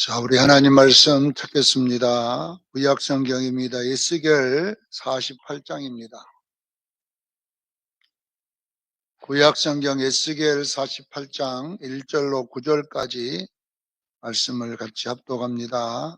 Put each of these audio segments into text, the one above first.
자, 우리 하나님 말씀 찾겠습니다. 구약 성경입니다. 에스겔 48장입니다. 구약 성경 에스겔 48장 1절로 9절까지 말씀을 같이 합독합니다.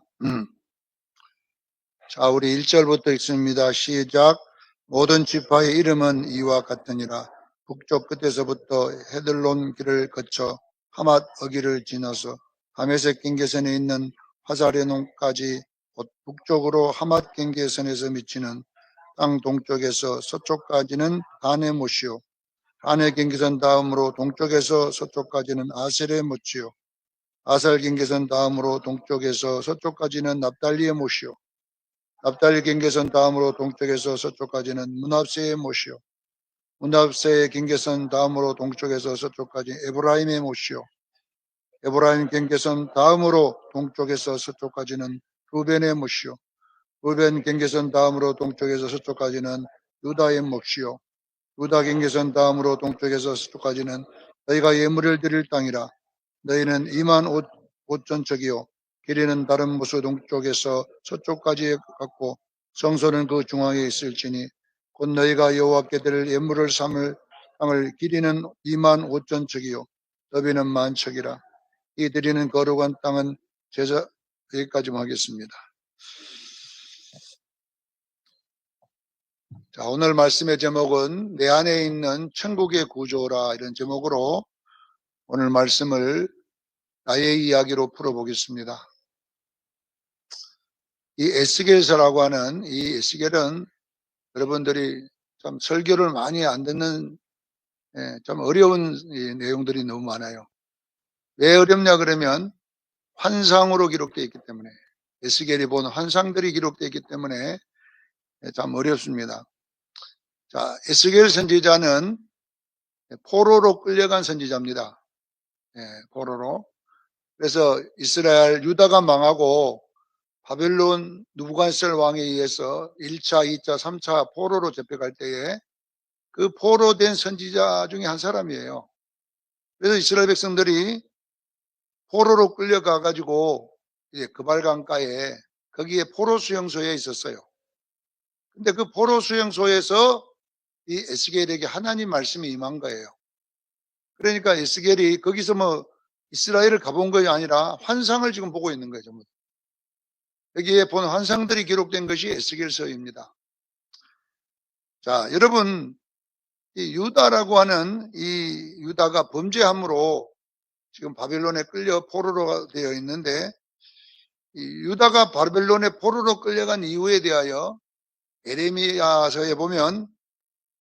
자, 우리 1절부터 읽습니다. 시작. 모든 지파의 이름은 이와 같으니라. 북쪽 끝에서부터 헤들론 길을 거쳐 하맛 어기를 지나서 다메섹 경계선에 있는 화살레논까지 곧 북쪽으로 하맛 경계선에서 미치는 땅 동쪽에서 서쪽까지는 단의 못이요, 단의 경계선 다음으로 동쪽에서 서쪽까지는 아셀의 못이요, 아셀 경계선 다음으로 동쪽에서 서쪽까지는 납달리의 못이요, 납달리 경계선 다음으로 동쪽에서 서쪽까지는 므납세의 못이요, 므납세의 경계선 다음으로 동쪽에서 서쪽까지 에브라임의 못이요, 에브라임 경계선 다음으로 동쪽에서 서쪽까지는 루벤의 몫이요, 루벤 경계선 다음으로 동쪽에서 서쪽까지는 유다의 몫이요, 유다 경계선 다음으로 동쪽에서 서쪽까지는 너희가 예물을 드릴 땅이라. 너희는 2만 5천 척이요, 길이는 다른 모수 동쪽에서 서쪽까지 갔고 성소는 그 중앙에 있을지니 곧 너희가 여호와께 드릴 예물을 삼을 땅을 길이는 2만 5천 척이요, 너비는 1만 척이라. 이 드리는 거룩한 땅은 제사. 여기까지만 하겠습니다. 자, 오늘 말씀의 제목은 내 안에 있는 천국의 구조라, 이런 제목으로 오늘 말씀을 나의 이야기로 풀어보겠습니다. 이 에스겔서라고 하는 이 에스겔은 여러분들이 참 설교를 많이 안 듣는 좀 어려운 내용들이 너무 많아요. 왜 어렵냐 그러면 환상으로 기록되어 있기 때문에, 에스겔이 본 환상들이 기록되어 있기 때문에 참 어렵습니다. 자, 에스겔 선지자는 포로로 끌려간 선지자입니다. 포로로. 그래서 이스라엘 유다가 망하고 바벨론 느부갓네살 왕에 의해서 1차, 2차, 3차 포로로 잡혀갈 때에 그 포로된 선지자 중에 한 사람이에요. 그래서 이스라엘 백성들이 포로로 끌려가 가지고 이제 그발강가에 거기에 포로 수용소에 있었어요. 근데 그 포로 수용소에서 이 에스겔에게 하나님 말씀이 임한 거예요. 그러니까 에스겔이 거기서 뭐 이스라엘을 가본 것이 아니라 환상을 지금 보고 있는 거예요. 전부. 여기에 본 환상들이 기록된 것이 에스겔서입니다. 자, 여러분, 이 유다라고 하는 이 유다가 범죄함으로 지금 바벨론에 끌려 포로로 되어 있는데, 이 유다가 바벨론에 포로로 끌려간 이유에 대하여 예레미야서에 보면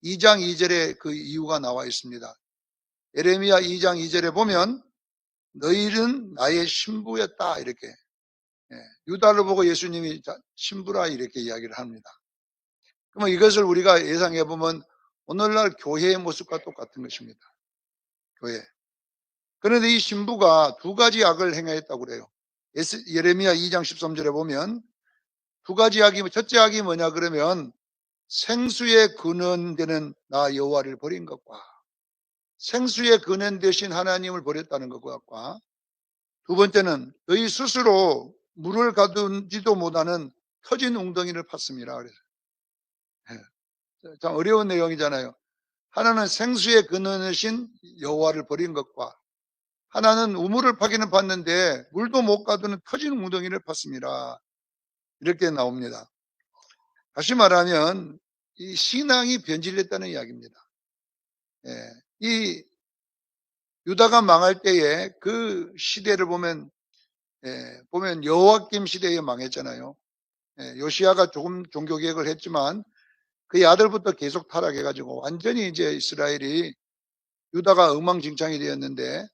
2장 2절에 그 이유가 나와 있습니다. 예레미야 2장 2절에 보면 너희는 나의 신부였다, 이렇게. 유다를 보고 예수님이 신부라 이렇게 이야기를 합니다. 그러면 이것을 우리가 예상해 보면 오늘날 교회의 모습과 똑같은 것입니다. 교회. 그런데 이 신부가 두 가지 악을 행하였다고 그래요. 예레미야 2장 13절에 보면 두 가지 악이, 첫째 악이 뭐냐 그러면 생수의 근원되는 나 여호와를 버린 것과, 생수의 근원 되신 하나님을 버렸다는 것과, 두 번째는 너희 스스로 물을 가두지도 못하는 터진 웅덩이를 팠습니다. 그래서 참 어려운 내용이잖아요. 하나는 생수의 근원이신 여호와를 버린 것과, 하나는 우물을 파기는 팠는데 물도 못 가두는 터진 웅덩이를 팠습니다. 이렇게 나옵니다. 다시 말하면 이 신앙이 변질됐다는 이야기입니다. 이 유다가 망할 때에 그 시대를 보면 여호와김 시대에 망했잖아요. 요시야가 조금 종교개혁을 했지만 그의 아들부터 계속 타락해가지고 완전히 이제 이스라엘이, 유다가 엉망진창이 되었는데,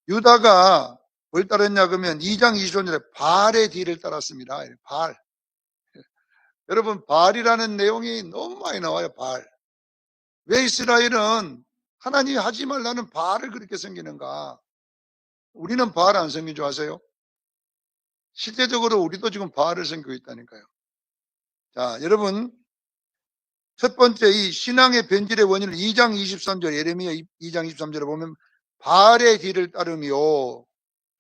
유다가 뭘 따랐냐 그러면 2장 20절에 바알의 뒤를 따랐습니다. 바알. 여러분, 바알이라는 내용이 너무 많이 나와요. 바알. 왜 이스라엘은 하나님이 하지 말라는 바알을 그렇게 섬기는가? 우리는 바알 안 섬긴 줄 아세요? 실제적으로 우리도 지금 바알을 섬기고 있다니까요. 자, 여러분, 첫 번째 이 신앙의 변질의 원인을 2장 23절, 예레미야 2장 23절에 보면 바알의 뒤를 따르며,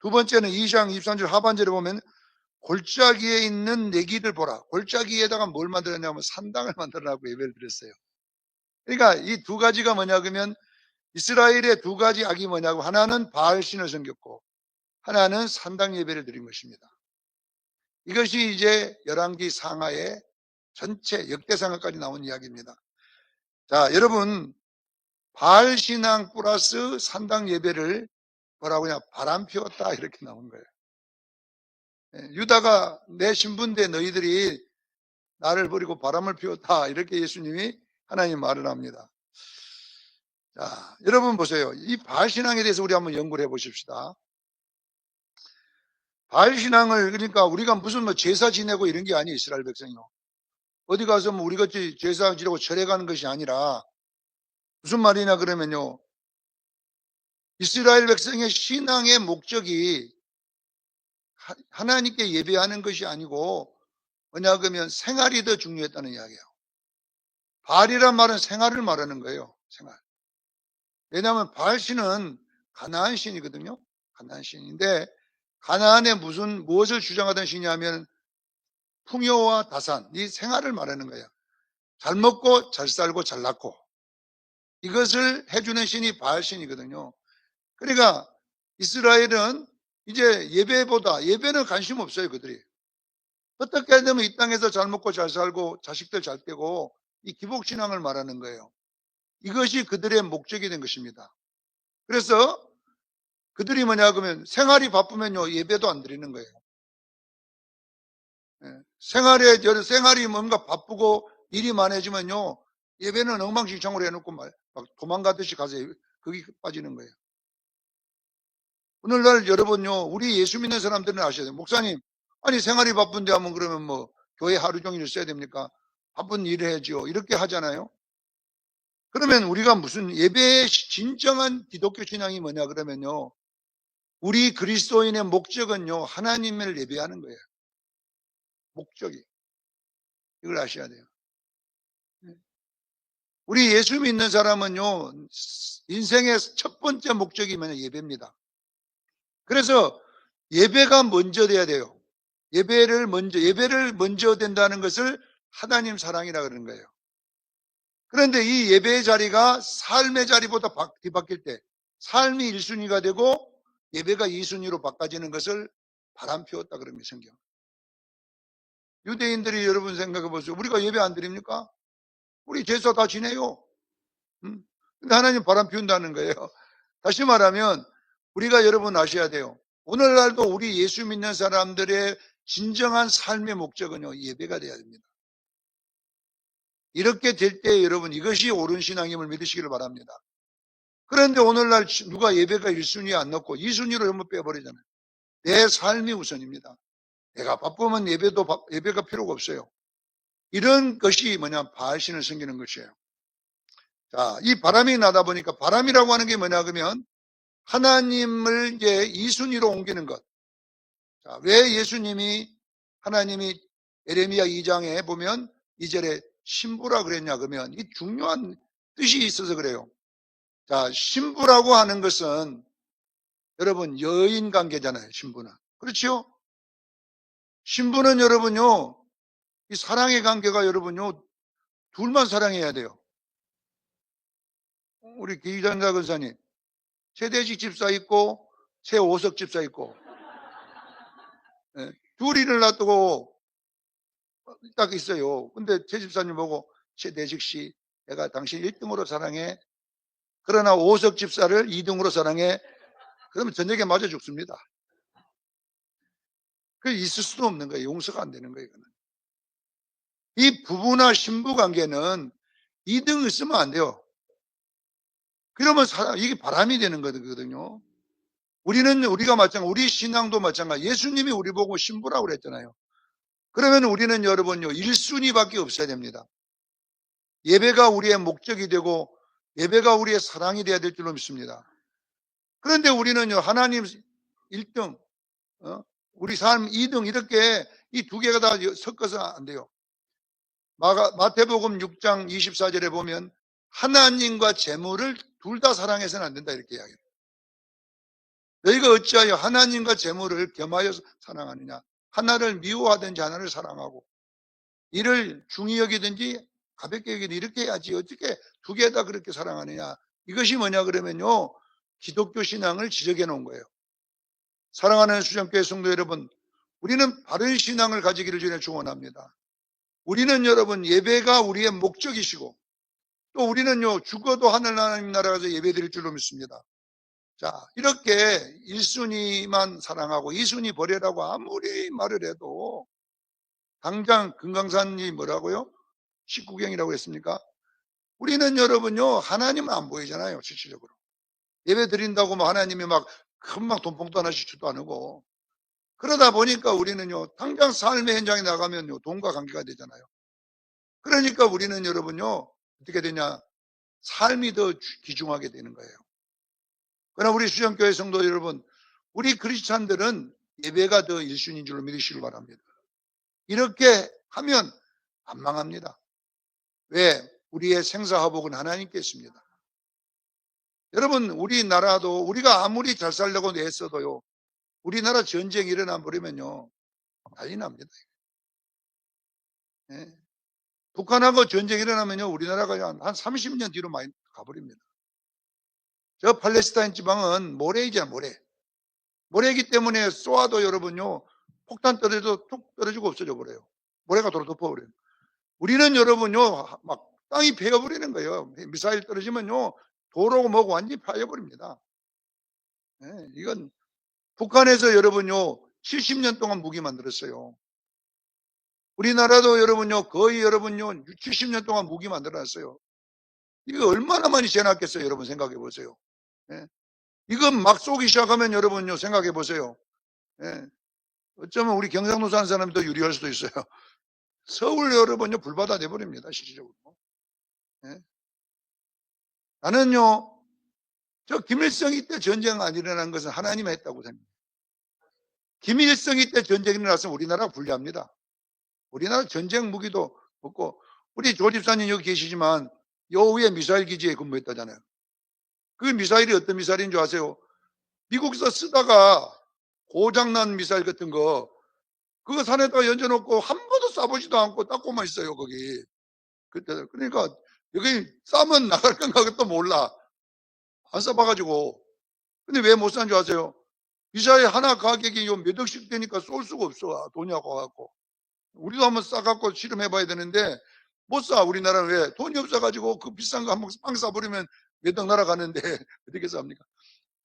두 번째는 2장 23절 하반절에 보면 골짜기에 있는 내기를 보라. 골짜기에다가 뭘 만들었냐면 산당을 만들어라고 예배를 드렸어요. 그러니까 이 두 가지가 뭐냐 그러면 이스라엘의 두 가지 악이 뭐냐고 하나는 바알신을 섬겼고 하나는 산당 예배를 드린 것입니다. 이것이 이제 열왕기 상하의 전체 역대상하까지 나온 이야기입니다. 자, 여러분 바알신앙 플러스 산당 예배를 뭐라고 하냐 바람 피웠다 이렇게 나온 거예요. 유다가 내 신분대 너희들이 나를 버리고 바람을 피웠다 이렇게 예수님이 하나님 말을 합니다. 자, 여러분 보세요. 이 바알신앙에 대해서 우리 한번 연구를 해보십시다. 바알신앙을 그러니까 우리가 무슨 뭐 제사 지내고 이런 게 아니에요. 이스라엘 백성이요. 어디 가서 뭐 우리같이 제사 지내고 절에 가는 것이 아니라 무슨 말이냐 그러면요. 이스라엘 백성의 신앙의 목적이 하나님께 예배하는 것이 아니고 뭐냐 그러면 생활이 더 중요했다는 이야기예요. 바알이란 말은 생활을 말하는 거예요. 생활. 왜냐하면 바알신은 가나안 신이거든요. 가나안 신인데 가나안에 무엇을 주장하던 신이냐면 풍요와 다산, 이 생활을 말하는 거예요. 잘 먹고 잘 살고 잘 낳고 이것을 해주는 신이 바알신이거든요. 그러니까 이스라엘은 이제 예배는 관심 없어요. 그들이. 어떻게 되면 이 땅에서 잘 먹고 잘 살고 자식들 잘 떼고 이 기복신앙을 말하는 거예요. 이것이 그들의 목적이 된 것입니다. 그래서 그들이 뭐냐 그러면 생활이 바쁘면요 예배도 안 드리는 거예요. 생활이 뭔가 바쁘고 일이 많아지면요 예배는 엉망진창으로 해놓고 막 도망가듯이 가서 거기 빠지는 거예요. 오늘날 여러분요 우리 예수 믿는 사람들은 아셔야 돼요. 목사님 아니 생활이 바쁜데 하면 그러면 뭐 교회 하루 종일 있어야 됩니까? 바쁜 일을 해야지요. 이렇게 하잖아요. 그러면 우리가 무슨 예배의 진정한 기독교 신앙이 뭐냐 그러면요 우리 그리스도인의 목적은요 하나님을 예배하는 거예요. 목적이. 이걸 아셔야 돼요. 우리 예수 믿는 사람은요 인생의 첫 번째 목적이 뭐냐 예배입니다. 그래서 예배가 먼저 돼야 돼요. 예배를 먼저 된다는 것을 하나님 사랑이라 그러는 거예요. 그런데 이 예배의 자리가 삶의 자리보다 뒤바뀔 때 삶이 1순위가 되고 예배가 2순위로 바꿔지는 것을 바람 피웠다 그럽니다. 성경. 유대인들이 여러분 생각해 보세요. 우리가 예배 안 드립니까? 우리 제사 다 지내요. 근데 하나님 바람 피운다는 거예요. 다시 말하면 우리가 여러분 아셔야 돼요. 오늘날도 우리 예수 믿는 사람들의 진정한 삶의 목적은요 예배가 돼야 됩니다. 이렇게 될 때 여러분 이것이 옳은 신앙임을 믿으시기를 바랍니다. 그런데 오늘날 누가 예배가 1순위에 안 넣고 2순위로 전부 빼버리잖아요. 내 삶이 우선입니다. 내가 바쁘면 예배가 필요가 없어요. 이런 것이 뭐냐 바알신을 섬기는 것이에요. 자, 이 바람이 나다 보니까 바람이라고 하는 게 뭐냐 그러면 하나님을 이제 2순위로 옮기는 것. 자, 왜 하나님이 예레미야 2장에 보면 2절에 신부라 그랬냐 그러면 이 중요한 뜻이 있어서 그래요. 자, 신부라고 하는 것은 여러분 여인 관계잖아요. 신부는. 그렇죠? 신부는 여러분요. 이 사랑의 관계가 여러분요. 둘만 사랑해야 돼요. 우리 기장자 근사님 최대식 집사 있고 최오석 집사 있고 둘이를 놔두고 딱 있어요. 근데 최 집사님 보고 최대식 씨 내가 당신 1등으로 사랑해. 그러나 오석 집사를 2등으로 사랑해. 그러면 저녁에 맞아 죽습니다. 그게 있을 수도 없는 거예요. 용서가 안 되는 거예요. 이거는. 이 부부나 신부 관계는 2등 있으면 안 돼요. 그러면 이게 바람이 되는 거거든요. 우리가 마찬가지, 우리 신앙도 마찬가지. 예수님이 우리 보고 신부라고 그랬잖아요. 그러면 우리는 여러분요, 1순위밖에 없어야 됩니다. 예배가 우리의 목적이 되고 예배가 우리의 사랑이 되어야 될 줄로 믿습니다. 그런데 우리는요, 하나님 1등, 우리 삶 2등 이렇게 이 두 개가 다 섞어서 안 돼요. 마태복음 6장 24절에 보면 하나님과 재물을 둘 다 사랑해서는 안 된다 이렇게 이야기해요. 너희가 어찌하여 하나님과 재물을 겸하여 사랑하느냐. 하나를 미워하든지 하나를 사랑하고 이를 중히 여기든지 가볍게 여기든지 이렇게 해야지 어떻게 두 개 다 그렇게 사랑하느냐. 이것이 뭐냐 그러면요, 기독교 신앙을 지적해 놓은 거예요. 사랑하는 수정교회 성도 여러분, 우리는 바른 신앙을 가지기를 주님 축원합니다. 우리는 여러분 예배가 우리의 목적이시고 또 우리는요 죽어도 하나님 나라 가서 예배 드릴 줄로 믿습니다. 자, 이렇게 1순위만 사랑하고 2순위 버려라고 아무리 말을 해도 당장 금강산이 뭐라고요? 19경이라고 했습니까? 우리는 여러분요 하나님은 안 보이잖아요. 실질적으로 예배 드린다고 뭐 하나님이 막 금방 돈봉투 하나씩 주도 않고 그러다 보니까 우리는요 당장 삶의 현장에 나가면요 돈과 관계가 되잖아요. 그러니까 우리는 여러분요 어떻게 되냐, 삶이 더 귀중하게 되는 거예요. 그러나 우리 수정교회 성도 여러분, 우리 크리스찬들은 예배가 더 1순위인 줄로 믿으시길 바랍니다. 이렇게 하면 안 망합니다. 왜? 우리의 생사화복은 하나님께 있습니다. 여러분 우리나라도 우리가 아무리 잘 살려고 애써도요 우리나라 전쟁이 일어나 버리면요 난리 납니다. 예. 북한하고 전쟁이 일어나면요 우리나라가 한 30년 뒤로 많이 가버립니다. 저 팔레스타인 지방은 모래이잖아요. 모래이기 때문에 쏘아도 여러분요 폭탄 떨어져도 툭 떨어지고 없어져 버려요. 모래가 도로 덮어버려요. 우리는 여러분요 막 땅이 베어버리는 거예요. 미사일 떨어지면요 도로고 뭐고 완전히 파여버립니다. 예, 이건 북한에서 여러분요 70년 동안 무기 만들었어요. 우리나라도 여러분요 거의 여러분요 70년 동안 무기 만들어놨어요. 이거 얼마나 많이 재놨겠어요. 여러분 생각해 보세요. 예. 이건 막 쏘기 시작하면 여러분요 생각해 보세요. 예. 어쩌면 우리 경상도 사는 사람이 더 유리할 수도 있어요. 서울 여러분요 불바다 내버립니다. 실질적으로. 예. 나는요 저 김일성이 때 전쟁 안 일어난 것은 하나님이 했다고 생각해요. 김일성이 때 전쟁이 일어났으면 우리나라가 불리합니다. 우리나라 전쟁 무기도 없고 우리 조 집사님 여기 계시지만 요 위에 미사일 기지에 근무했다잖아요. 그 미사일이 어떤 미사일인 줄 아세요? 미국에서 쓰다가 고장난 미사일 같은 거 그거 산에다가 얹어놓고 한 번도 쏴보지도 않고 닦고만 있어요 거기. 그때 그러니까 여기 싸면 나갈 건가 또 몰라. 안 쏴봐가지고. 근데 왜 못 싼 줄 아세요? 미사일 하나 가격이 요 몇 억씩 되니까 쏠 수가 없어. 돈이 아까워갖고. 우리도 한번 싸갖고 실험해봐야 되는데 못 쏴. 우리나라는 왜? 돈이 없어가지고 그 비싼 거 한번 빵 쏴버리면 몇 억 날아가는데 어떻게 쌉니까?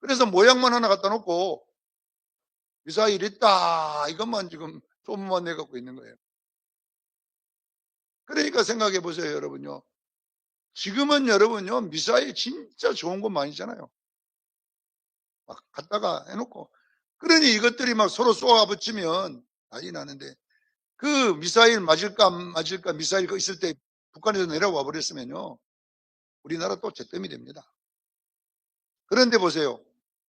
그래서 모양만 하나 갖다 놓고 미사일 있다 이것만 지금 소문만 내갖고 있는 거예요. 그러니까 생각해 보세요 여러분요. 지금은 여러분요 미사일 진짜 좋은 거 많이 있잖아요. 막 갖다가 해놓고 그러니 이것들이 막 서로 쏘아 붙이면 난리 나는데 그 미사일 맞을까 안 맞을까 미사일 있을 때 북한에서 내려와 버렸으면요 우리나라 또 잿더미 됩니다. 그런데 보세요.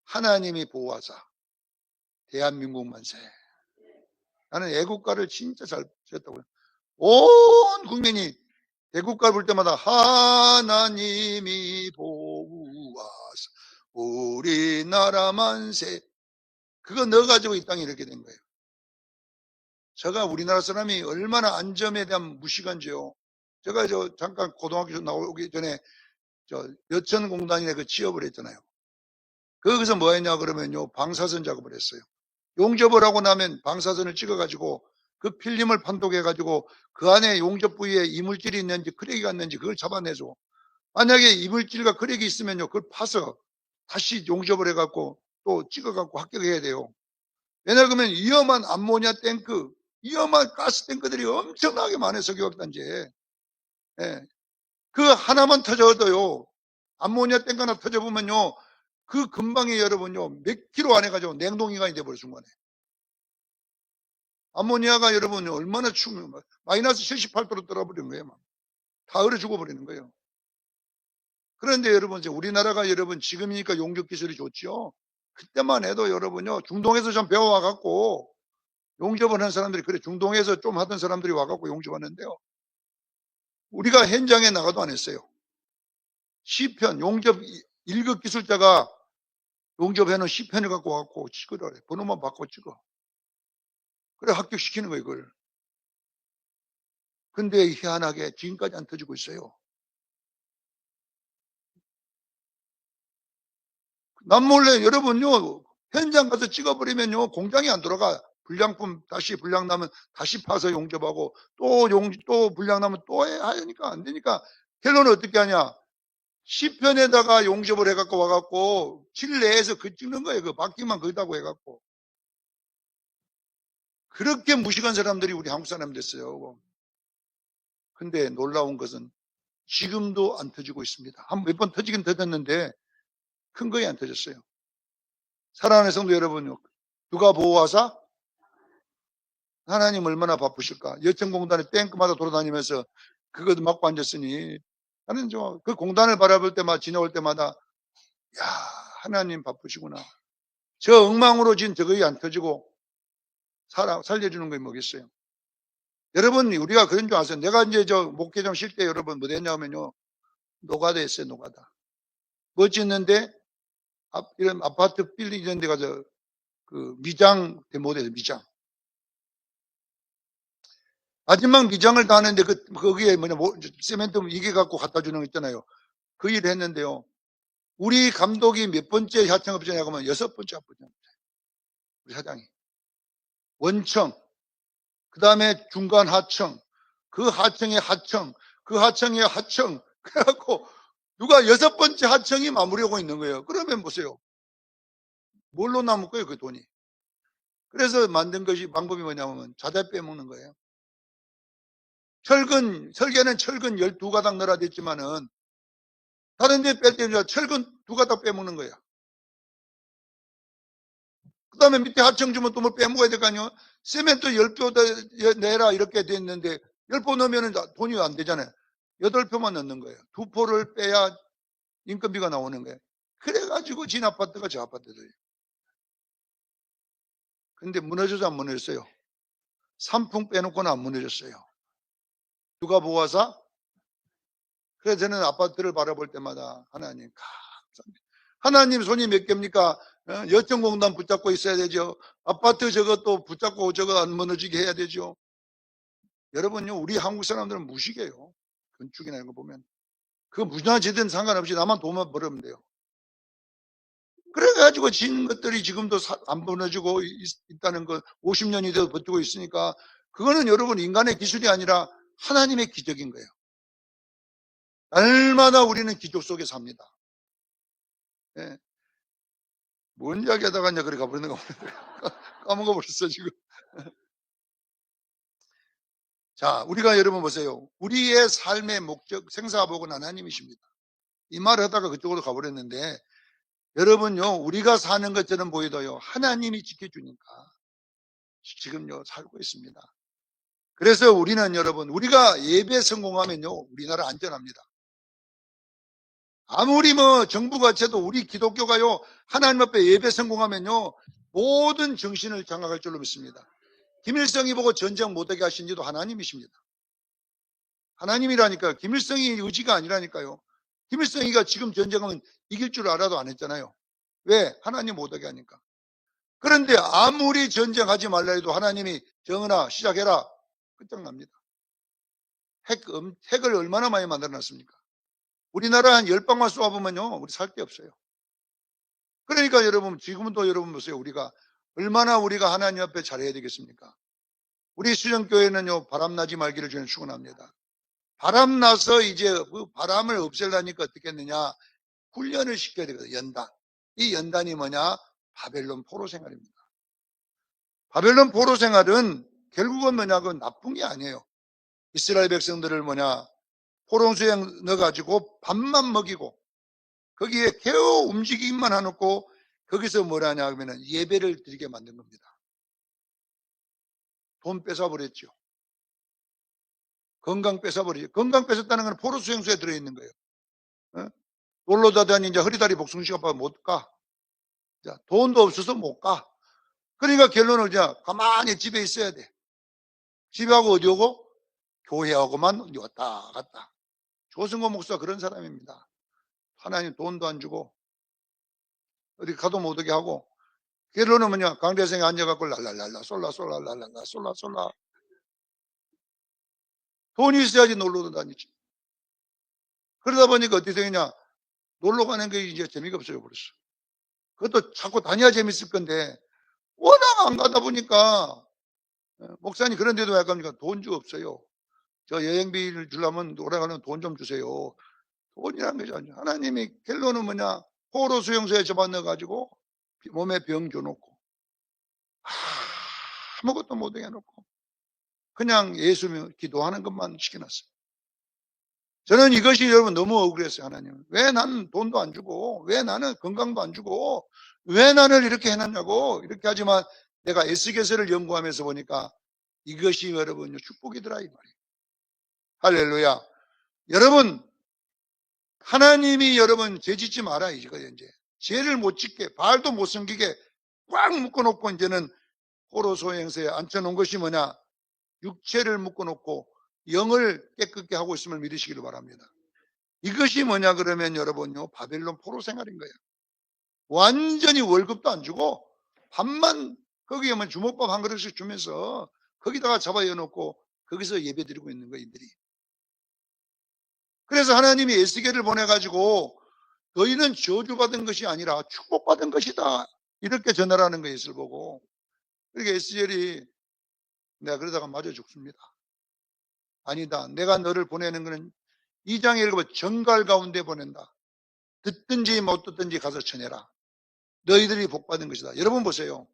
하나님이 보호하사 대한민국 만세. 나는 애국가를 진짜 잘 지었다고요. 온 국민이 애국가 볼 때마다 하나님이 보호하사 우리나라 만세. 그거 넣어가지고 이 땅이 이렇게 된 거예요. 제가 우리나라 사람이 얼마나 안전에 대한 무시간지요. 제가 잠깐 고등학교 나오기 전에 여천공단이나 그 취업을 했잖아요. 거기서 뭐 했냐 그러면요 방사선 작업을 했어요. 용접을 하고 나면 방사선을 찍어가지고 그 필름을 판독해가지고 그 안에 용접 부위에 이물질이 있는지 크랙이 있는지 그걸 잡아내죠. 만약에 이물질과 크랙이 있으면요 그걸 파서 다시 용접을 해갖고 또 찍어갖고 합격해야 돼요. 왜냐하면 위험한 암모니아 탱크, 위험한 가스 탱크들이 엄청나게 많아요. 석유화학단지에. 예. 그 하나만 터져도요 암모니아 탱크 하나 터져보면요 그 근방에 여러분요 몇 킬로 안에 가지고 냉동인간이 돼버려 중간에. 암모니아가 여러분 얼마나 추우면 마이너스 78도로 떨어버리는 거예요. 막. 다 얼어 죽어버리는 거예요. 그런데 여러분 우리나라가 여러분 지금이니까 용접 기술이 좋죠. 그때만 해도 여러분요 중동에서 좀 배워와갖고 용접을 하는 사람들이 그래 중동에서 좀 하던 사람들이 와갖고 용접하는데요. 우리가 현장에 나가도 안 했어요. 시편 용접 1급 기술자가 용접해놓은 시편을 갖고 와갖고 찍으라 그래. 번호만 바꿔 찍어. 그래 합격시키는 거예요, 그걸. 근데 희한하게 지금까지 안 터지고 있어요. 남몰래 여러분요, 현장 가서 찍어버리면요, 공장이 안 돌아가. 불량품 다시 불량 나면 다시 파서 용접하고 또 불량 나면 또 하니까 안 되니까 결론은 어떻게 하냐? 시편에다가 용접을 해갖고 와갖고 실내에서 그 찍는 거예요. 그 바퀴만 거기다고 해갖고. 그렇게 무식한 사람들이 우리 한국 사람 됐어요. 근데 놀라운 것은 지금도 안 터지고 있습니다. 한 몇 번 터지긴 터졌는데 큰 거에 안 터졌어요. 사랑하는 성도 여러분요, 누가 보호하사? 하나님 얼마나 바쁘실까? 여천공단에 땡크마다 돌아다니면서 그것도 맡고 앉았으니 나는 그 공단을 바라볼 때마다 지나올 때마다 야, 하나님 바쁘시구나. 저 엉망으로 진 저거이 안 터지고 살려주는 게 뭐겠어요? 여러분, 우리가 그런 줄 아세요? 내가 이제 저 목회점 쉴 때 여러분 뭐 했냐면요, 노가다 했어요. 노가다. 뭐 짓는데 이런 아파트 빌딩 이런 데 가서 그 미장 데모대요. 미장. 마지막 미장을 다 하는데 거기에 세멘트 이게 갖고 갖다 주는 거 있잖아요. 그 일을 했는데요. 우리 감독이 몇 번째 하청업체냐고 하면 6번째 합부장. 우리 사장이. 원청, 그 다음에 중간 하청, 그 하청의 하청, 그 하청의 하청. 그래갖고 누가 6번째 하청이 마무리하고 있는 거예요. 그러면 보세요. 뭘로 남을 거예요, 그 돈이. 그래서 만든 것이 방법이 뭐냐면 자재 빼먹는 거예요. 설계는 철근 12가닥 넣어야 됐지만은 다른 데 뺄 때 철근 2가닥 빼먹는 거야. 그 다음에 밑에 하청 주면 또 뭘 빼먹어야 될 거 아니에요? 세멘트 10표 내라 이렇게 돼 있는데 10표 넣으면 돈이 안 되잖아요. 8표만 넣는 거예요. 2표를 빼야 인건비가 나오는 거예요. 그래가지고 진 아파트가 저 아파트들이에요. 근데 무너져서 안 무너졌어요. 산풍 빼놓고는 안 무너졌어요. 누가 보호하사? 그래서 저는 아파트를 바라볼 때마다 하나님 감사합니다. 하나님 손이 몇 개입니까? 여천공단 붙잡고 있어야 되죠. 아파트 저것도 붙잡고 저거 안 무너지게 해야 되죠. 여러분요, 우리 한국 사람들은 무식해요. 건축이나 이런 거 보면. 그거 무너지든 상관없이 나만 돈만 벌으면 돼요. 그래가지고 진 것들이 지금도 안 무너지고 있다는 거 50년이 돼도 버티고 있으니까 그거는 여러분 인간의 기술이 아니라 하나님의 기적인 거예요. 날마다 우리는 기적 속에 삽니다. 예. 뭔 이야기 하다가 이제 그래 가버리는 거 까먹어버렸어, 지금. 자, 우리가 여러분 보세요. 우리의 삶의 목적, 생사복은 하나님이십니다. 이 말을 하다가 그쪽으로 가버렸는데, 여러분요, 우리가 사는 것처럼 보이도요, 하나님이 지켜주니까 지금요, 살고 있습니다. 그래서 우리는 여러분, 우리가 예배 성공하면요, 우리나라 안전합니다. 아무리 뭐 정부가 쳐도 우리 기독교가요, 하나님 앞에 예배 성공하면요, 모든 정신을 장악할 줄로 믿습니다. 김일성이 보고 전쟁 못하게 하신 지도 하나님이십니다. 하나님이라니까요. 김일성이 의지가 아니라니까요. 김일성이가 지금 전쟁은 이길 줄 알아도 안 했잖아요. 왜? 하나님 못하게 하니까. 그런데 아무리 전쟁하지 말라 해도 하나님이 정은아 시작해라. 끝장납니다. 핵을 얼마나 많이 만들어놨습니까? 우리나라 한 10방만 쏘아보면요. 우리 살 게 없어요. 그러니까 여러분, 지금도 여러분 보세요. 얼마나 우리가 하나님 앞에 잘해야 되겠습니까? 우리 수정교회는요, 바람나지 말기를 저는 축원합니다. 바람나서 이제 그 바람을 없애려니까 어떻게 했느냐? 훈련을 시켜야 되거든요. 연단. 이 연단이 뭐냐? 바벨론 포로 생활입니다. 바벨론 포로 생활은 결국은 뭐냐? 그 나쁜 게 아니에요. 이스라엘 백성들을 포로수에 넣어가지고 밥만 먹이고 거기에 겨우 움직이기만 해놓고 거기서 뭐라냐 하면은 예배를 드리게 만든 겁니다. 돈 뺏어버렸죠. 건강 뺏어버리죠. 건강 뺏었다는 건 포로 수용소에 들어있는 거예요. 어? 놀러 다니 이제 허리다리 복숭시가 못 가. 자, 돈도 없어서 못 가. 그러니까 결론은 이제 가만히 집에 있어야 돼. 집하고 어디 오고? 교회하고만 왔다 갔다. 조승호 목사 그런 사람입니다. 하나님 돈도 안 주고 어디 가도 못오게 하고, 결론은 뭐냐, 강대상에 앉아갖고 랄랄랄라 솔라솔라랄랄라 솔라솔라. 돈이 있어야지 놀러도 다니지. 그러다 보니까 어떻게 되느냐, 놀러 가는 게 이제 재미가 없어져 버렸어. 그것도 자꾸 다녀야 재밌을 건데 워낙 안 가다 보니까, 목사님 그런 데도 왜 갑니까? 돈주 없어요. 저 여행비를 주려면 오래가면 돈 좀 주세요. 돈이란 게 아니죠. 하나님이 결론은 뭐냐, 포로 수용소에 접어넣어가지고 몸에 병 줘놓고 아무것도 못하게 해놓고 그냥 예수 기도하는 것만 시켜놨어요. 저는 이것이 여러분 너무 억울했어요. 하나님, 왜 나는 돈도 안 주고, 왜 나는 건강도 안 주고, 왜 나를 이렇게 해놨냐고. 이렇게 하지만 내가 에스겔서를 연구하면서 보니까 이것이 여러분 축복이더라 이 말이에요. 할렐루야. 여러분, 하나님이 여러분 죄 짓지 마라 이거예요. 이제 죄를 못 짓게, 발도 못 숨기게 꽉 묶어놓고 이제는 포로 소행소에 앉혀놓은 것이 뭐냐, 육체를 묶어놓고 영을 깨끗게 하고 있음을 믿으시기를 바랍니다. 이것이 뭐냐 그러면 여러분요, 바벨론 포로 생활인 거예요. 완전히 월급도 안 주고 밥만, 거기에 뭐 주먹밥 한 그릇씩 주면서 거기다가 잡아 여놓고 거기서 예배 드리고 있는 거예요, 이들이. 그래서 하나님이 에스겔을 보내가지고 너희는 저주받은 것이 아니라 축복받은 것이다, 이렇게 전하라는 것을 보고, 그렇게 에스겔이 내가 그러다가 맞아 죽습니다. 아니다, 내가 너를 보내는 것은 2장에 읽어보면 정갈 가운데 보낸다. 듣든지 못 듣든지 가서 전해라. 너희들이 복받은 것이다. 여러분 보세요.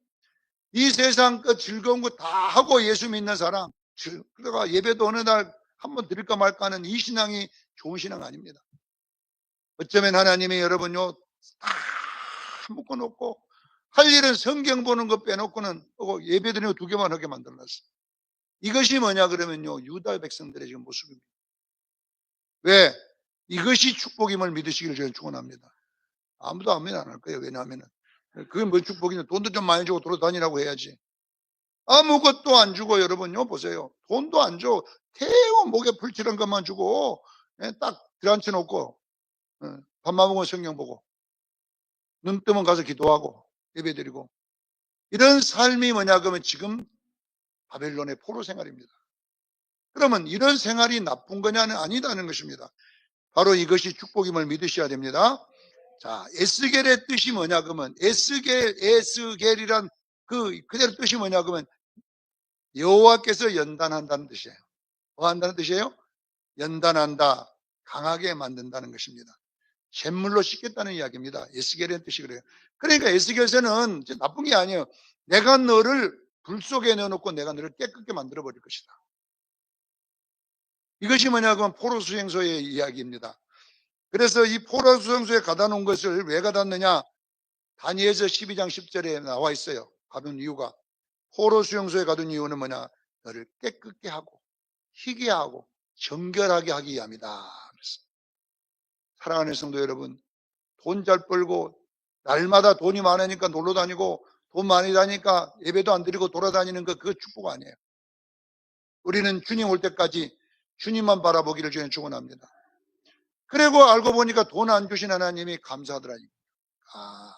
이 세상 그 즐거운 거 다 하고 예수 믿는 사람, 그러다가 예배도 어느 날 한번 드릴까 말까 하는 이 신앙이 좋은 신앙 아닙니다. 어쩌면 하나님이 여러분요 다 묶어놓고 할 일은 성경 보는 거 빼놓고는 예배 드리는 거 2개만 하게 만들어놨어요. 이것이 뭐냐 그러면요, 유다 백성들의 지금 모습입니다. 왜? 이것이 축복임을 믿으시기를 저는 축원합니다. 아무도 아멘 안 할 거예요. 왜냐하면 그게 뭐 축복이냐, 돈도 좀 많이 주고 돌아다니라고 해야지. 아무것도 안 주고 여러분요 보세요, 돈도 안 줘. 태워 목에 불칠한 것만 주고 딱 들앉혀놓고 밥만 먹으면 성경 보고 눈 뜨면 가서 기도하고 예배드리고, 이런 삶이 뭐냐 그러면 지금 바벨론의 포로 생활입니다. 그러면 이런 생활이 나쁜 거냐는 아니다는 것입니다. 바로 이것이 축복임을 믿으셔야 됩니다. 자, 에스겔의 뜻이 뭐냐 그러면 에스겔이란 그대로 뜻이 뭐냐 그러면 여호와께서 연단한다는 뜻이에요. 뭐 한다는 뜻이에요? 연단한다, 강하게 만든다는 것입니다. 잿물로 씻겠다는 이야기입니다. 에스겔의 뜻이 그래요. 그러니까 에스겔서는 나쁜 게 아니에요. 내가 너를 불 속에 넣어놓고 내가 너를 깨끗게 만들어 버릴 것이다. 이것이 뭐냐면 포로 수용소의 이야기입니다. 그래서 이 포로 수용소에 가다 놓은 것을 왜 가다 놨느냐, 다니엘서 12장 10절에 나와 있어요. 가둔 이유가, 포로 수용소에 가둔 이유는 뭐냐, 너를 깨끗게 하고 희게 하고 정결하게 하기 위함이다. 그래서 사랑하는 성도 여러분, 돈 잘 벌고 날마다 돈이 많으니까 놀러 다니고 돈 많이 다니니까 예배도 안 드리고 돌아다니는 거, 그거 축복 아니에요. 우리는 주님 올 때까지 주님만 바라보기를 저는 축원합니다. 그리고 알고 보니까 돈 안 주신 하나님이 감사하더라니까. 아,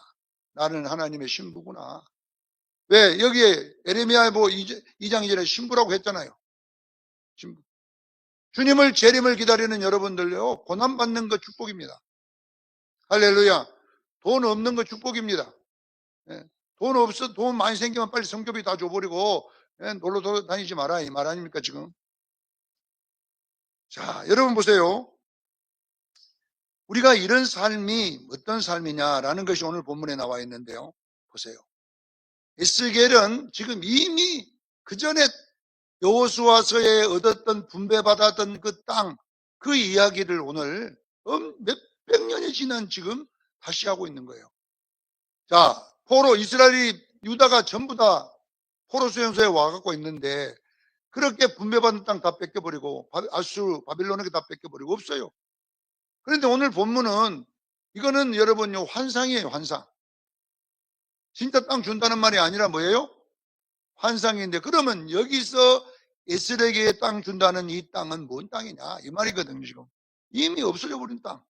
나는 하나님의 신부구나. 왜? 여기에 에레미야 2장 2절에 신부라고 했잖아요. 신부. 주님을 재림을 기다리는 여러분들요, 고난받는 거 축복입니다. 할렐루야. 돈 없는 거 축복입니다. 돈 많이 생기면 빨리 성교비 다 줘버리고 놀러 다니지 마라, 이 말 아닙니까 지금? 자, 여러분 보세요. 우리가 이런 삶이 어떤 삶이냐라는 것이 오늘 본문에 나와 있는데요. 보세요. 에스겔은 지금 이미 그 전에 여호수아서에 얻었던 분배받았던 그 땅, 그 이야기를 오늘 몇백 년이 지난 지금 다시 하고 있는 거예요. 자, 이스라엘이, 유다가 전부 다 포로 수용소에 와갖고 있는데 그렇게 분배받은 땅 다 뺏겨버리고 바빌론에게 다 뺏겨버리고 없어요. 그런데 오늘 본문은 이거는 여러분요 환상이에요. 환상. 진짜 땅 준다는 말이 아니라 뭐예요? 환상인데, 그러면 여기서 에스겔에게 땅 준다는 이 땅은 뭔 땅이냐 이 말이거든요. 지금 이미 없어져 버린 땅.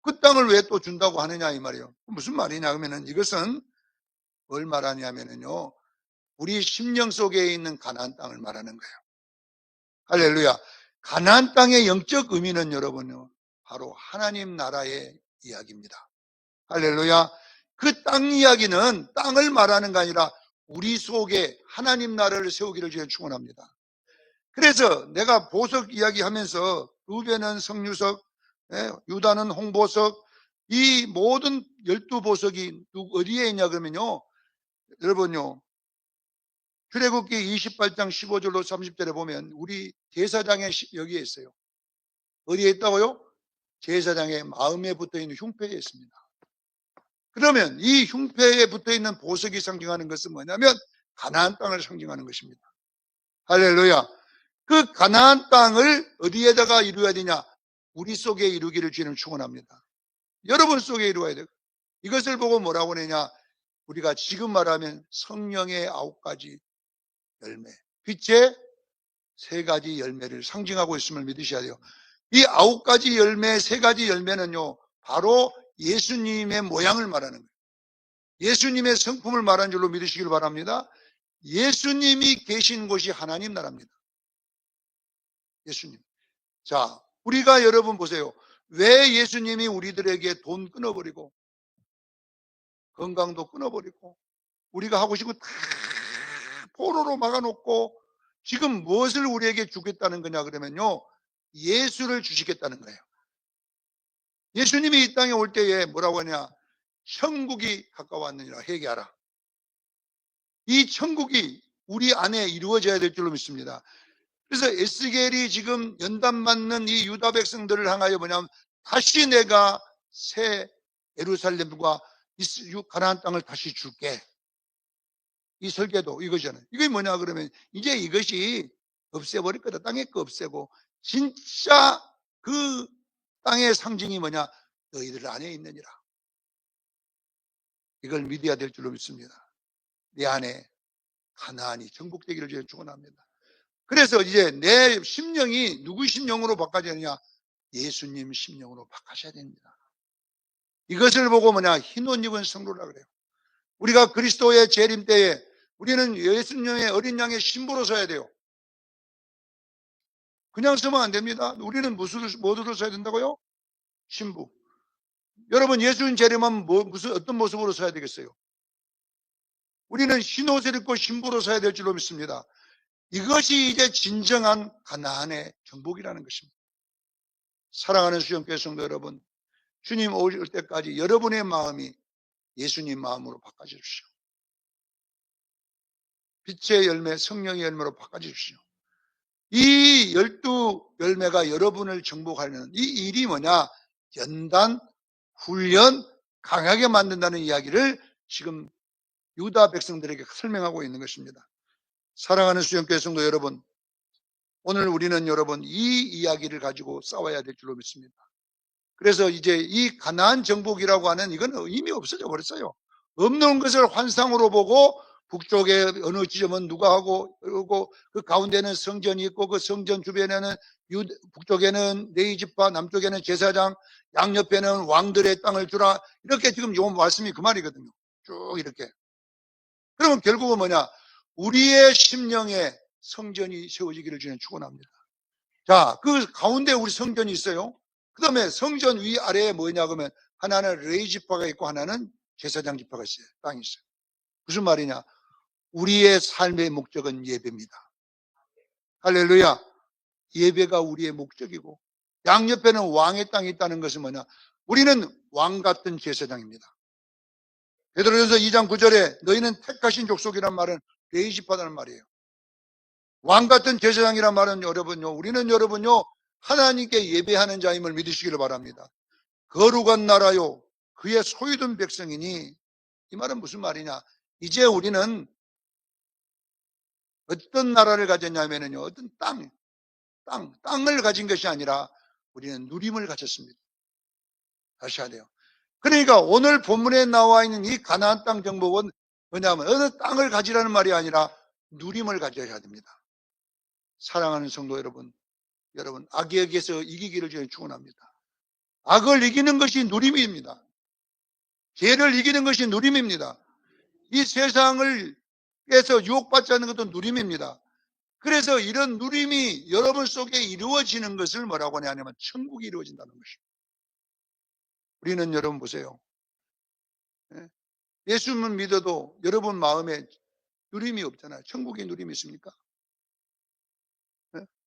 그 땅을 왜 또 준다고 하느냐 이 말이에요. 무슨 말이냐 하면은 이것은 뭘 말하냐면은요, 우리 심령 속에 있는 가나안 땅을 말하는 거예요. 할렐루야. 가나안 땅의 영적 의미는 여러분요, 바로 하나님 나라의 이야기입니다. 할렐루야. 그 땅 이야기는 땅을 말하는 게 아니라 우리 속에 하나님 나라를 세우기를 저는 축원합니다. 그래서 내가 보석 이야기하면서 루벤은 성유석, 유다는 홍보석, 이 모든 12보석이 어디에 있냐 그러면요, 여러분요, 출애굽기 28장 15절로 30절에 보면 우리 제사장의 여기에 있어요. 어디에 있다고요? 제사장의 마음에 붙어있는 흉패에 있습니다. 그러면 이 흉패에 붙어있는 보석이 상징하는 것은 뭐냐면 가나안 땅을 상징하는 것입니다. 할렐루야. 그 가나안 땅을 어디에다가 이루어야 되냐? 우리 속에 이루기를 주님 축원합니다. 여러분 속에 이루어야 돼요. 이것을 보고 뭐라고 하느냐? 우리가 지금 말하면 성령의 9가지 열매, 빛의 3가지 열매를 상징하고 있음을 믿으셔야 돼요. 이 9가지 열매, 3가지 열매는요, 바로 예수님의 모양을 말하는 거예요. 예수님의 성품을 말하는 줄로 믿으시길 바랍니다. 예수님이 계신 곳이 하나님 나라입니다. 예수님. 자, 우리가 여러분 보세요. 왜 예수님이 우리들에게 돈 끊어버리고 건강도 끊어버리고 우리가 하고 싶은 거 다 포로로 막아놓고 지금 무엇을 우리에게 주겠다는 거냐 그러면요, 예수를 주시겠다는 거예요. 예수님이 이 땅에 올 때에 뭐라고 하냐? 천국이 가까웠느니라 회개하라. 이 천국이 우리 안에 이루어져야 될 줄로 믿습니다. 그래서 에스겔이 지금 연단 맞는 이 유다 백성들을 향하여 뭐냐면 다시 내가 새 예루살렘과 가나안 땅을 다시 줄게. 이 설계도 이거잖아요. 이게 뭐냐 그러면 이제 이것이 없애버릴 거다. 땅의 거 없애고 진짜 그 땅의 상징이 뭐냐? 너희들 안에 있느니라. 이걸 믿어야 될 줄로 믿습니다. 내 안에 가나안이 정복되기를 저는 축원합니다. 그래서 이제 내 심령이 누구 심령으로 바꿔야 되느냐? 예수님 심령으로 바꿔셔야 됩니다. 이것을 보고 뭐냐? 흰 옷 입은 성도라 그래요. 우리가 그리스도의 재림 때에 우리는 예수님의 어린 양의 신부로 서야 돼요. 그냥 서면 안 됩니다. 우리는 뭐로 서야 된다고요? 신부. 여러분 예수님 재림하면 어떤 모습으로 서야 되겠어요? 우리는 흰 옷을 입고 신부로 서야 될 줄로 믿습니다. 이것이 이제 진정한 가나안의 정복이라는 것입니다. 사랑하는 수영교회 성도 여러분, 주님 오실 때까지 여러분의 마음이 예수님 마음으로 바꿔주십시오. 빛의 열매, 성령의 열매로 바꿔주십시오. 이 12열매가 여러분을 정복하는 이 일이 뭐냐? 연단, 훈련, 강하게 만든다는 이야기를 지금 유다 백성들에게 설명하고 있는 것입니다. 사랑하는 수영교회 성도 여러분, 오늘 우리는 여러분 이 이야기를 가지고 싸워야 될 줄로 믿습니다. 그래서 이제 이 가나안 정복이라고 하는 이건 의미 없어져 버렸어요. 없는 것을 환상으로 보고 북쪽에 어느 지점은 누가 하고 그리고 그 가운데는 성전이 있고 그 성전 주변에는 북쪽에는 네이지파, 남쪽에는 제사장, 양옆에는 왕들의 땅을 주라, 이렇게 지금 요 말씀이 그 말이거든요. 쭉 이렇게. 그러면 결국은 뭐냐? 우리의 심령에 성전이 세워지기를 주는 축원합니다. 자, 그 가운데 우리 성전이 있어요. 그 다음에 성전 위아래에 뭐냐 그러면 하나는 레위 지파가 있고 하나는 제사장 지파가 있어요. 땅이 있어요. 무슨 말이냐? 우리의 삶의 목적은 예배입니다. 할렐루야. 예배가 우리의 목적이고 양옆에는 왕의 땅이 있다는 것은 뭐냐? 우리는 왕 같은 제사장입니다. 베드로전서 2장 9절에 너희는 택하신 족속이란 말은 레위 지파라는 말이에요. 왕 같은 제사장이란 말은 여러분요, 우리는 여러분요 하나님께 예배하는 자임을 믿으시기를 바랍니다. 거룩한 나라요 그의 소유된 백성이니, 이 말은 무슨 말이냐? 이제 우리는 어떤 나라를 가졌냐면요, 어떤 땅을 가진 것이 아니라 우리는 누림을 가졌습니다. 다시 해야 돼요. 그러니까 오늘 본문에 나와 있는 이 가나안 땅 정복은 뭐냐면 어느 땅을 가지라는 말이 아니라 누림을 가져야 됩니다. 사랑하는 성도 여러분, 악에게서 이기기를 저는 축원합니다. 악을 이기는 것이 누림입니다. 죄를 이기는 것이 누림입니다. 이 세상을 에서 유혹받지 않는 것도 누림입니다. 그래서 이런 누림이 여러분 속에 이루어지는 것을 뭐라고 하냐면 천국이 이루어진다는 것입니다. 우리는 여러분 보세요. 예수님을 믿어도 여러분 마음에 누림이 없잖아요. 천국의 누림이 있습니까?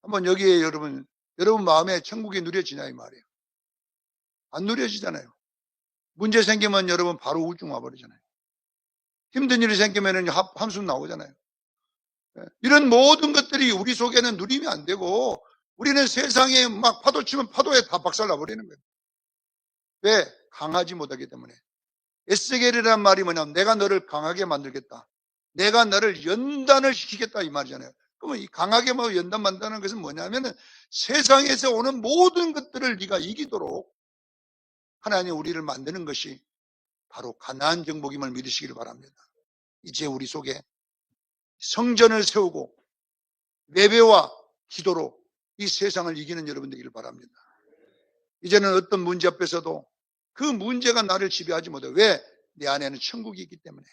한번 여기에 여러분 마음에 천국이 누려지냐 이 말이에요. 안 누려지잖아요. 문제 생기면 여러분 바로 우울증 와버리잖아요. 힘든 일이 생기면 한숨 나오잖아요. 이런 모든 것들이 우리 속에는 누림이 안 되고 우리는 세상에 막 파도 치면 파도에 다 박살나버리는 거예요. 왜? 강하지 못하기 때문에. 에스겔이라는 말이 뭐냐면 내가 너를 강하게 만들겠다. 내가 너를 연단을 시키겠다 이 말이잖아요. 그러면 이 강하게 뭐 연단 만드는 것은 뭐냐면은 세상에서 오는 모든 것들을 네가 이기도록 하나님 우리를 만드는 것이 바로 가나안 정복임을 믿으시기를 바랍니다. 이제 우리 속에 성전을 세우고 예배와 기도로 이 세상을 이기는 여러분 되기를 바랍니다. 이제는 어떤 문제 앞에서도 그 문제가 나를 지배하지 못해. 왜? 내 안에는 천국이 있기 때문에.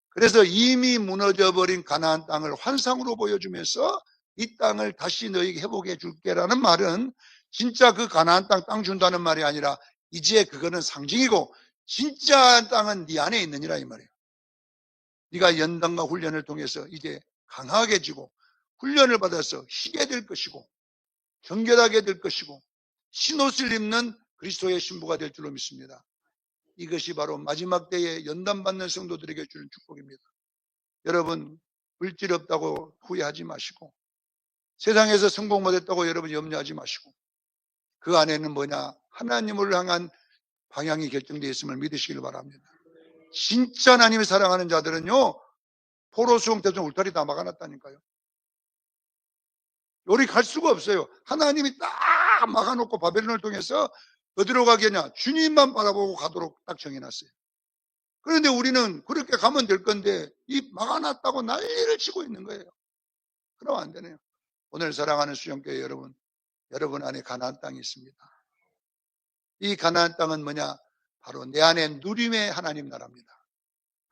그래서 이미 무너져버린 가나안 땅을 환상으로 보여주면서 이 땅을 다시 너에게 회복해 줄게라는 말은 진짜 그 가나안 땅 준다는 말이 아니라 이제 그거는 상징이고 진짜 땅은 네 안에 있느니라 이 말이에요. 네가 연단과 훈련을 통해서 이제 강하게지고 훈련을 받아서 희게 될 것이고 정결하게 될 것이고 신옷을 입는 그리스도의 신부가 될 줄로 믿습니다. 이것이 바로 마지막 때에 연단받는 성도들에게 주는 축복입니다. 여러분 물질 없다고 후회하지 마시고 세상에서 성공 못했다고 여러분 염려하지 마시고 그 안에는 뭐냐? 하나님을 향한 방향이 결정되어 있음을 믿으시길 바랍니다. 진짜 하나님을 사랑하는 자들은요 포로 수용 때좀 울타리 다 막아놨다니까요. 요리 갈 수가 없어요. 하나님이 딱 막아놓고 바벨론을 통해서 어디로 가겠냐? 주님만 바라보고 가도록 딱 정해놨어요. 그런데 우리는 그렇게 가면 될 건데 이 막아놨다고 난리를 치고 있는 거예요. 그러면 안 되네요. 오늘 사랑하는 수영교회 여러분 안에 가나안 땅이 있습니다. 이 가나안 땅은 뭐냐? 바로 내 안에 누림의 하나님 나라입니다.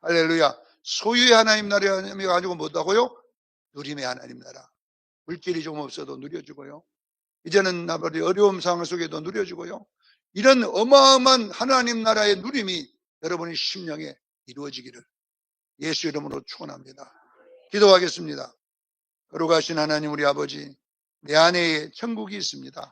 할렐루야. 소유의 하나님 나라가 가지고 뭐다고요? 누림의 하나님 나라. 물질이 좀 없어도 누려주고요. 이제는 나버리 어려움 상황 속에도 누려주고요. 이런 어마어마한 하나님 나라의 누림이 여러분의 심령에 이루어지기를 예수 이름으로 축원합니다. 기도하겠습니다. 거룩하신 하나님 우리 아버지, 내 안에 천국이 있습니다.